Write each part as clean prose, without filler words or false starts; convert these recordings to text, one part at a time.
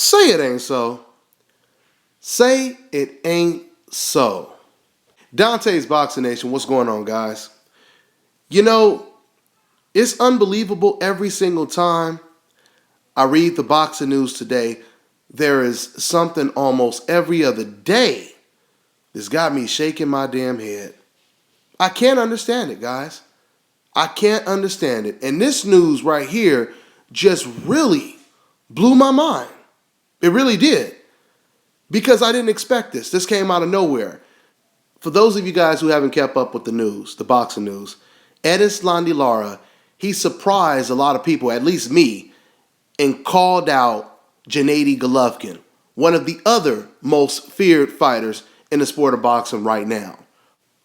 Say it ain't so. Say it ain't so. Dante's Boxing Nation, what's going on, guys? You know, it's unbelievable every single time I read the boxing news today. There is something almost every other day that's got me shaking my damn head. I can't understand it, guys. I can't understand it. And this news right here just really blew my mind. It really did. Because I didn't expect this. This came out of nowhere. For those of you guys who haven't kept up with the news, the boxing news, Erislandy Lara, he surprised a lot of people, at least me, and called out Gennady Golovkin, one of the other most feared fighters in the sport of boxing right now.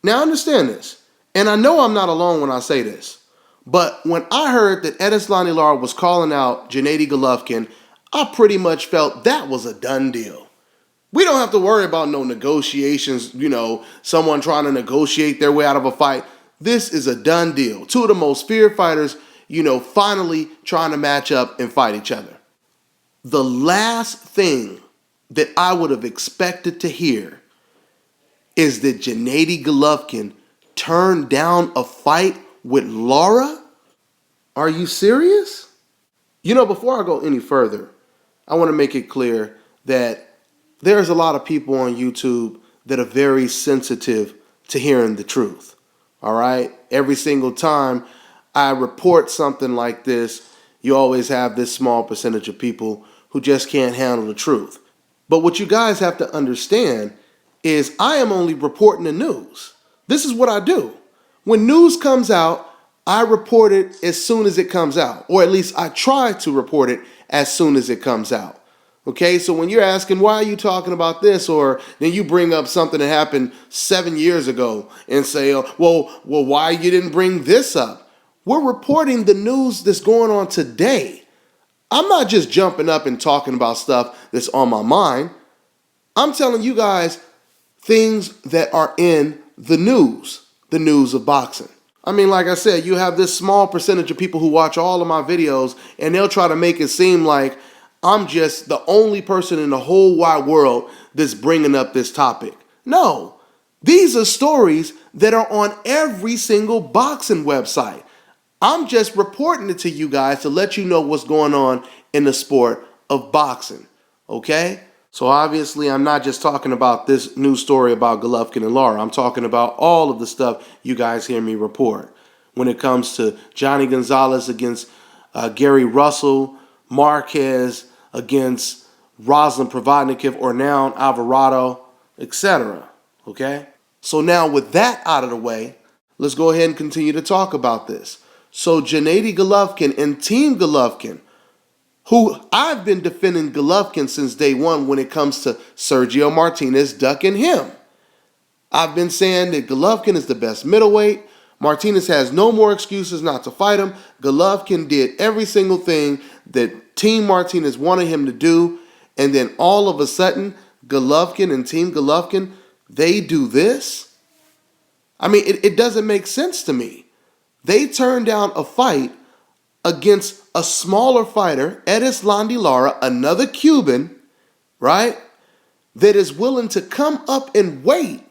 Now understand this, and I know I'm not alone when I say this, but when I heard that Erislandy Lara was calling out Gennady Golovkin, I pretty much felt that was a done deal. We don't have to worry about no negotiations, someone trying to negotiate their way out of a fight. This is a done deal. Two of the most feared fighters, finally trying to match up and fight each other. The last thing that I would have expected to hear is that Gennady Golovkin turned down a fight with Lara? Are you serious? Before I go any further, I want to make it clear that there's a lot of people on YouTube that are very sensitive to hearing the truth. All right? Every single time I report something like this, you always have this small percentage of people who just can't handle the truth. But what you guys have to understand is I am only reporting the news. This is what I do. When news comes out, I report it as soon as it comes out, or at least I try to report it as soon as it comes out. Okay, so when you're asking, why are you talking about this? Or then you bring up something that happened 7 years ago and say, well, why you didn't bring this up? We're reporting the news that's going on today. I'm not just jumping up and talking about stuff that's on my mind. I'm telling you guys things that are in the news of boxing. I mean, like I said, you have this small percentage of people who watch all of my videos and they'll try to make it seem like I'm just the only person in the whole wide world that's bringing up this topic. No, these are stories that are on every single boxing website. I'm just reporting it to you guys to let you know what's going on in the sport of boxing, okay? So obviously I'm not just talking about this news story about Golovkin and Lara. I'm talking about all of the stuff you guys hear me report. When it comes to Johnny Gonzalez against Gary Russell, Marquez against Roslin Provodnikov, or now Alvarado, etc. Okay? So now with that out of the way, let's go ahead and continue to talk about this. So Gennady Golovkin and Team Golovkin, who I've been defending Golovkin since day one when it comes to Sergio Martinez ducking him. I've been saying that Golovkin is the best middleweight. Martinez has no more excuses not to fight him. Golovkin did every single thing that Team Martinez wanted him to do. And then all of a sudden, Golovkin and Team Golovkin, they do this? I mean, it doesn't make sense to me. They turned down a fight against a smaller fighter, Erislandy Lara, another Cuban, right, that is willing to come up and wait,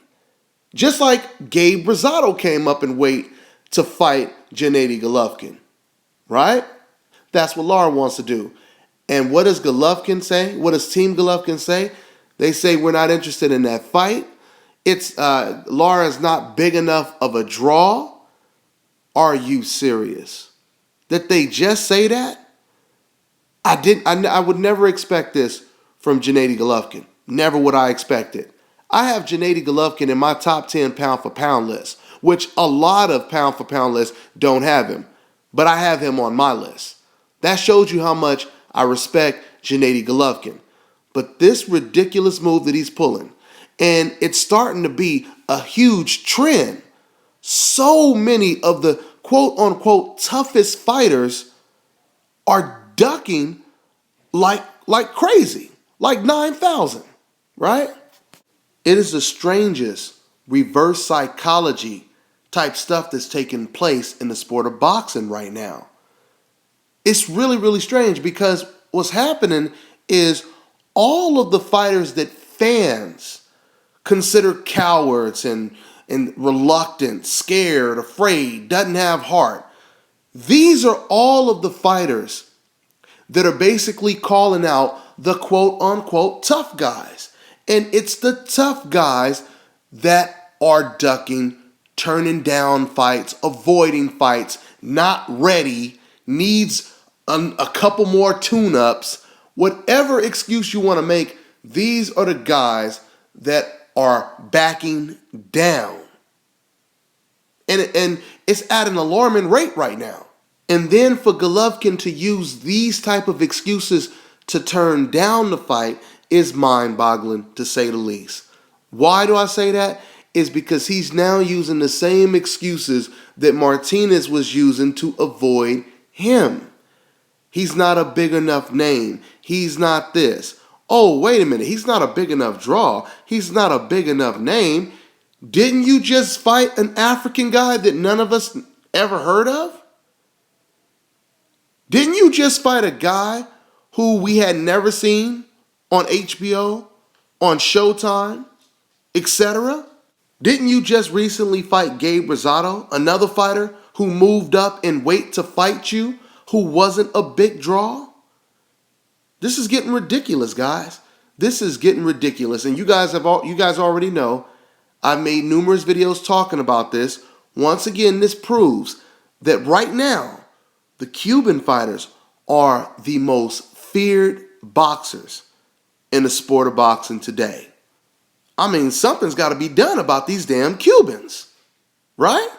just like Gabe Rosado came up and wait to fight Gennady Golovkin, right? That's what Lara wants to do. And what does Golovkin say? What does Team Golovkin say? They say, we're not interested in that fight. Lara's not big enough of a draw. Are you serious? That they just say that? I would never expect this from Gennady Golovkin. Never would I expect it. I have Gennady Golovkin in my top 10 pound-for-pound list, which a lot of pound-for-pound lists don't have him. But I have him on my list. That shows you how much I respect Gennady Golovkin. But this ridiculous move that he's pulling, and it's starting to be a huge trend. So many of the quote-unquote toughest fighters are ducking like crazy, like 9,000, right? It is the strangest reverse psychology type stuff that's taking place in the sport of boxing right now. It's really, really strange because what's happening is all of the fighters that fans consider cowards and reluctant, scared, afraid, doesn't have heart. These are all of the fighters that are basically calling out the quote unquote tough guys. And it's the tough guys that are ducking, turning down fights, avoiding fights, not ready, needs a couple more tune-ups. Whatever excuse you want to make, these are the guys that are backing down. And it's at an alarming rate right now. And then for Golovkin to use these type of excuses to turn down the fight is mind-boggling, to say the least. Why do I say that? Is because he's now using the same excuses that Martinez was using to avoid him. He's not a big enough name. He's not this. Oh, wait a minute. He's not a big enough draw. He's not a big enough name. Didn't you just fight an African guy that none of us ever heard of? Didn't you just fight a guy who we had never seen on HBO, on Showtime, etc.? Didn't you just recently fight Gabe Rosado, another fighter who moved up in weight to fight you, who wasn't a big draw? This is getting ridiculous, guys. This is getting ridiculous. And you guys already know I've made numerous videos talking about this. Once again, this proves that right now, the Cuban fighters are the most feared boxers in the sport of boxing today. I mean, something's got to be done about these damn Cubans, right?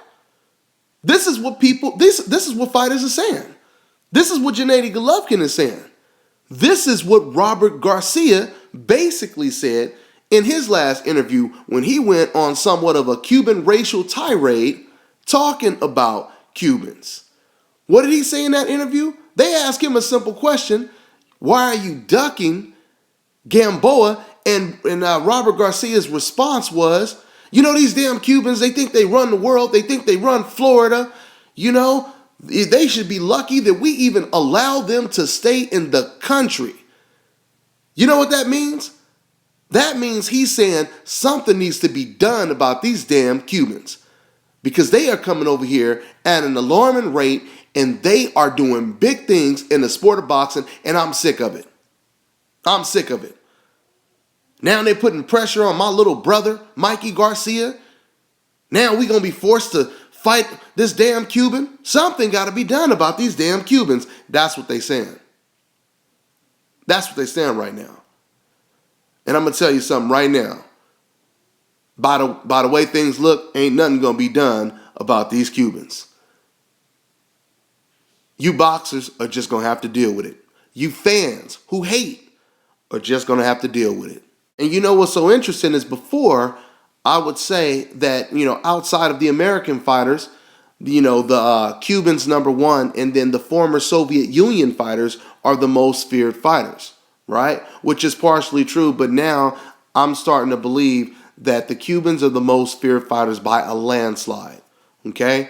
This is what this is what fighters are saying. This is what Gennady Golovkin is saying. This is what Robert Garcia basically said in his last interview when he went on somewhat of a Cuban racial tirade talking about Cubans. What did he say in that interview? They asked him a simple question. Why are you ducking Gamboa? And Robert Garcia's response was, you know, these damn Cubans, they think they run the world. They think they run Florida. You know, they should be lucky that we even allow them to stay in the country. You know what that means? That means he's saying something needs to be done about these damn Cubans, because they are coming over here at an alarming rate and they are doing big things in the sport of boxing, and I'm sick of it. I'm sick of it. Now they're putting pressure on my little brother, Mikey Garcia. Now we're going to be forced to fight this damn Cuban. Something got to be done about these damn Cubans. That's what they're saying. That's what they're saying right now. And I'm going to tell you something right now. By the way things look, ain't nothing going to be done about these Cubans. You boxers are just going to have to deal with it. You fans who hate are just going to have to deal with it. And you know what's so interesting is before, I would say that, you know, outside of the American fighters, you know, the Cubans number one, and then the former Soviet Union fighters are the most feared fighters, right? Which is partially true, but now I'm starting to believe that the Cubans are the most feared fighters by a landslide, okay?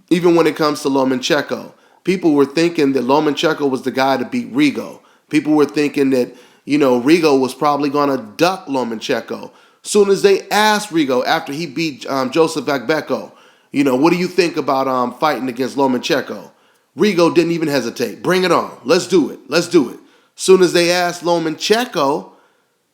Even when it comes to Lomachenko, people were thinking that Lomachenko was the guy to beat Rigo. People were thinking that, you know, Rigo was probably going to duck Lomachenko. Soon as they asked Rigo after he beat Joseph Agbeko, you know, what do you think about fighting against Lomachenko? Rigo didn't even hesitate. Bring it on. Let's do it. Let's do it. Soon as they asked Lomachenko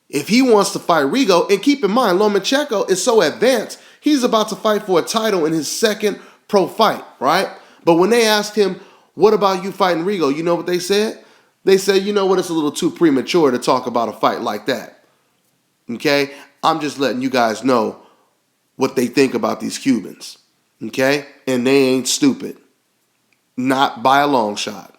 if he wants to fight Rigo, and keep in mind, Lomachenko is so advanced, he's about to fight for a title in his second pro fight, right? But when they asked him, what about you fighting Rigo? You know what they said? They said, you know what, it's a little too premature to talk about a fight like that. Okay? I'm just letting you guys know what they think about these Cubans. Okay? And they ain't stupid. Not by a long shot.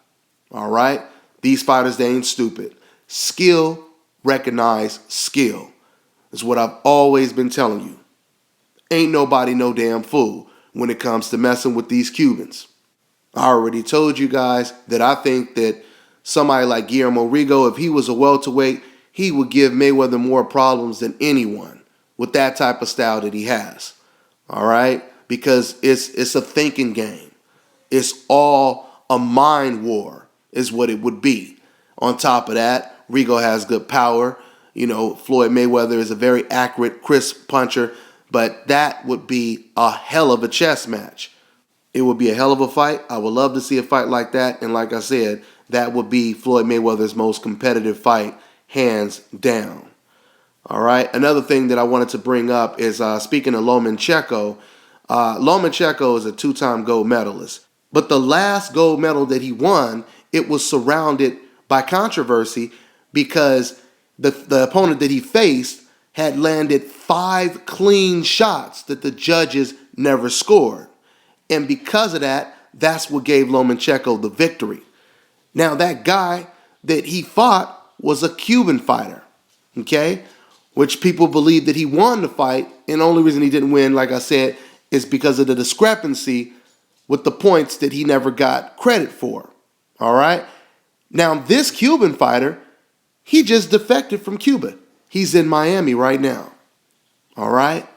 All right? These fighters, they ain't stupid. Skill, recognize skill. Is what I've always been telling you. Ain't nobody no damn fool when it comes to messing with these Cubans. I already told you guys that I think that somebody like Guillermo Rigo, if he was a welterweight, he would give Mayweather more problems than anyone with that type of style that he has. All right? Because it's a thinking game. It's all a mind war is what it would be. On top of that, Rigo has good power. Floyd Mayweather is a very accurate, crisp puncher, but that would be a hell of a chess match. It would be a hell of a fight. I would love to see a fight like that. And like I said, that would be Floyd Mayweather's most competitive fight, hands down. All right. Another thing that I wanted to bring up is speaking of Lomachenko. Lomachenko is a two-time gold medalist. But the last gold medal that he won, it was surrounded by controversy because the opponent that he faced had landed 5 clean shots that the judges never scored. And because of that, that's what gave Lomachenko the victory. Now, that guy that he fought was a Cuban fighter, okay? Which people believe that he won the fight, and the only reason he didn't win, like I said, is because of the discrepancy with the points that he never got credit for, all right? Now, this Cuban fighter, he just defected from Cuba. He's in Miami right now, all right?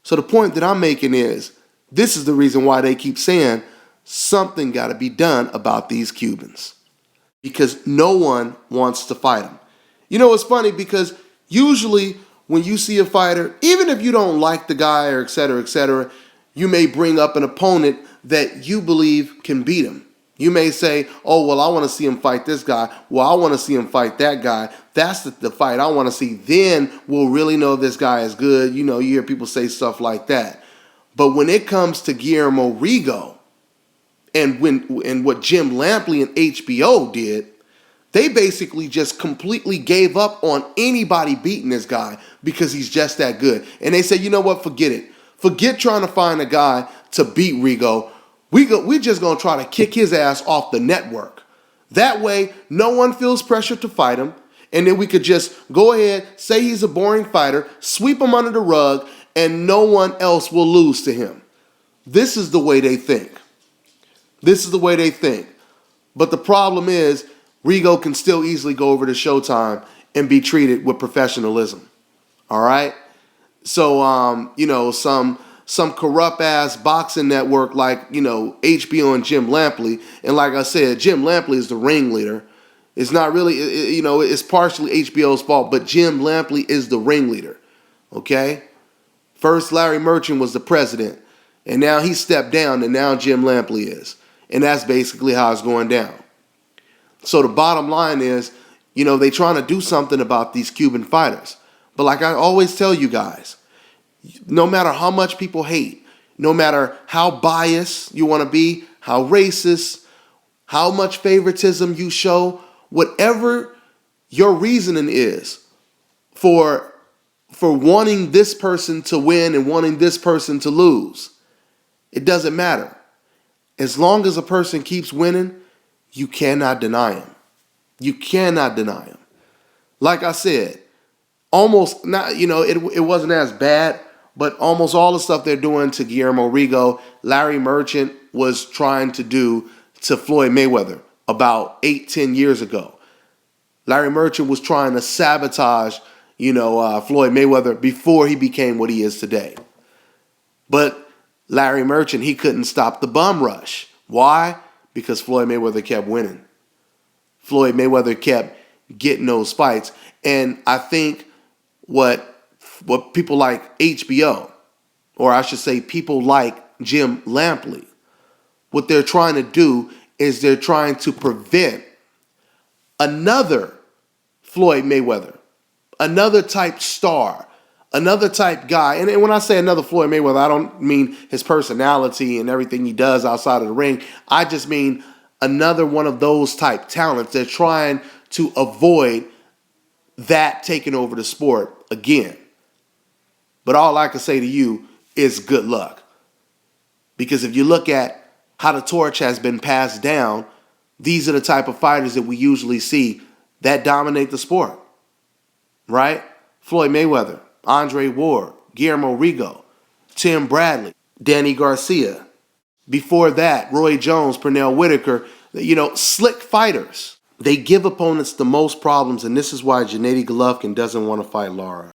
So the point that I'm making is, this is the reason why they keep saying something got to be done about these Cubans, because no one wants to fight them. It's funny because usually when you see a fighter, even if you don't like the guy or et cetera, you may bring up an opponent that you believe can beat him. You may say, oh, well, I want to see him fight this guy. Well, I want to see him fight that guy. That's the fight I want to see. Then we'll really know this guy is good. You hear people say stuff like that. But when it comes to Guillermo Rigo and what Jim Lampley and HBO did, they basically just completely gave up on anybody beating this guy because he's just that good. And they said, you know what, forget it. Forget trying to find a guy to beat Rigo. We're just going to try to kick his ass off the network. That way, no one feels pressure to fight him. And then we could just go ahead, say he's a boring fighter, sweep him under the rug, and no one else will lose to him. This is the way they think. This is the way they think. But the problem is, Rigo can still easily go over to Showtime and be treated with professionalism. All right? So, some corrupt ass boxing network like, HBO and Jim Lampley. And like I said, Jim Lampley is the ringleader. It's not really, it's partially HBO's fault, but Jim Lampley is the ringleader. Okay? First, Larry Merchant was the president, and now he stepped down, and now Jim Lampley is. And that's basically how it's going down. So the bottom line is, they trying to do something about these Cuban fighters. But like I always tell you guys, no matter how much people hate, no matter how biased you want to be, how racist, how much favoritism you show, whatever your reasoning is for wanting this person to win and wanting this person to lose, it doesn't matter. As long as a person keeps winning, you cannot deny him. You cannot deny him. Like I said, almost not, it wasn't as bad, but almost all the stuff they're doing to Guillermo Rigo, Larry Merchant was trying to do to Floyd Mayweather about 8-10 years ago. Larry Merchant was trying to sabotage Floyd Mayweather before he became what he is today. But Larry Merchant, he couldn't stop the bum rush. Why? Because Floyd Mayweather kept winning. Floyd Mayweather kept getting those fights. And I think what people like HBO, or I should say people like Jim Lampley, what they're trying to do is they're trying to prevent another Floyd Mayweather, another type star, another type guy. And when I say another Floyd Mayweather, I don't mean his personality and everything he does outside of the ring. I just mean another one of those type talents. They're trying to avoid that taking over the sport again. But all I can say to you is good luck. Because if you look at how the torch has been passed down, these are the type of fighters that we usually see that dominate the sport. Right? Floyd Mayweather, Andre Ward, Guillermo Rigo, Tim Bradley, Danny Garcia. Before that, Roy Jones, Pernell Whitaker, slick fighters. They give opponents the most problems, and this is why Gennady Golovkin doesn't want to fight Lara.